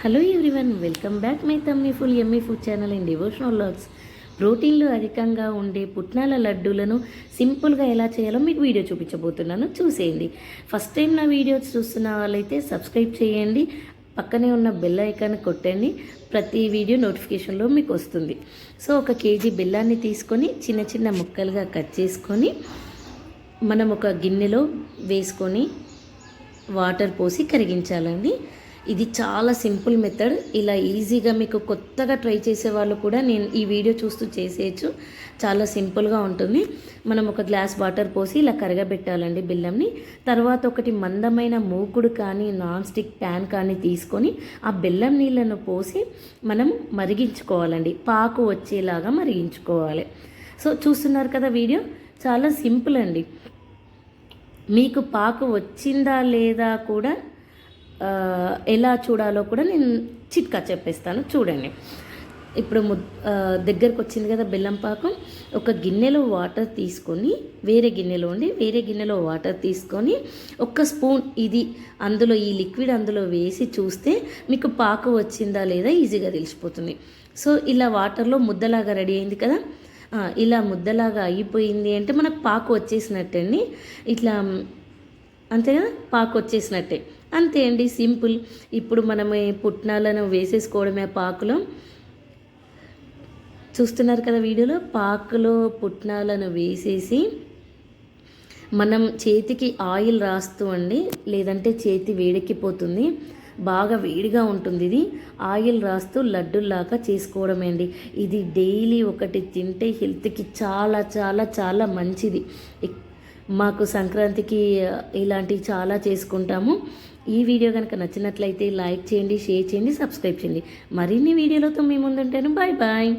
Hello everyone, welcome back my tummy full yummy food channel and devotional vlogs. ప్రోటీన్లు అధికంగా ఉండే పుట్నాల లడ్డూలను సింపుల్గా ఎలా చేయాలో మీకు వీడియో చూపించబోతున్నాను, చూసేయండి. ఫస్ట్ టైం నా వీడియోస్ చూస్తున్న వాళ్ళైతే సబ్స్క్రైబ్ చేయండి, పక్కనే ఉన్న బెల్ ఐకాన్ కొట్టండి. ప్రతి వీడియో నోటిఫికేషన్లో మీకు వస్తుంది. సో 1 కేజీ బెల్లాన్ని తీసుకొని చిన్న చిన్న ముక్కలుగా కట్ చేసుకొని మనం ఒక గిన్నెలో వేసుకొని వాటర్ పోసి కరిగించాలండి. ఇది చాలా సింపుల్ మెథడ్. ఇలా ఈజీగా మీకు కొత్తగా ట్రై చేసే వాళ్ళు కూడా నేను ఈ వీడియో చూస్తూ చేసేయచ్చు. చాలా సింపుల్గా ఉంటుంది. మనం ఒక గ్లాస్ వాటర్ పోసి ఇలా కరగబెట్టాలండి బెల్లంని. తర్వాత ఒకటి మందమైన మూకుడు కానీ నాన్ స్టిక్ ప్యాన్ కానీ తీసుకొని ఆ బెల్లం నీళ్ళను పోసి మనం మరిగించుకోవాలండి. పాకు వచ్చేలాగా మరిగించుకోవాలి. సో చూస్తున్నారు కదా వీడియో, చాలా సింపుల్ అండి. మీకు పాకు వచ్చిందా లేదా కూడా ఎలా చూడాలో కూడా నేను చిట్కా చెప్పేస్తాను, చూడండి. ఇప్పుడు దగ్గరకు వచ్చింది కదా బెల్లం పాకం. ఒక గిన్నెలో వాటర్ తీసుకొని వేరే గిన్నెలో వాటర్ తీసుకొని 1 స్పూన్ ఇది అందులో ఈ లిక్విడ్ అందులో వేసి చూస్తే మీకు పాకు వచ్చిందా లేదా ఈజీగా తెలిసిపోతుంది. సో ఇలా వాటర్లో ముద్దలాగా రెడీ అయింది కదా, ఇలా ముద్దలాగా అయిపోయింది అంటే మనకు పాకు వచ్చేసినట్టే అండి. ఇట్లా అంతే కదా, పాకు వచ్చేసినట్టే. అంతే అండి, సింపుల్. ఇప్పుడు మనం పుట్నాలను వేసేసుకోవడమే పాకులో. చూస్తున్నారు కదా వీడియోలో, పాకులో పుట్నాలను వేసేసి మనం చేతికి ఆయిల్ రాస్తూ అండి, లేదంటే చేతి వేడెక్కిపోతుంది, బాగా వేడిగా ఉంటుంది. ఇది ఆయిల్ రాస్తూ లడ్డుల్లాగా చేసుకోవడమే అండి. ఇది డైలీ ఒకటి తింటే హెల్త్కి చాలా చాలా చాలా మంచిది. మాకు సంక్రాంతికి ఇలాంటివి చాలా చేసుకుంటాము. ఈ వీడియో కనుక నచ్చినట్లయితే లైక్ చేయండి, షేర్ చేయండి, సబ్స్క్రైబ్ చేయండి. మరిన్ని వీడియోలతో మీ ముందుంటాను. Bye bye.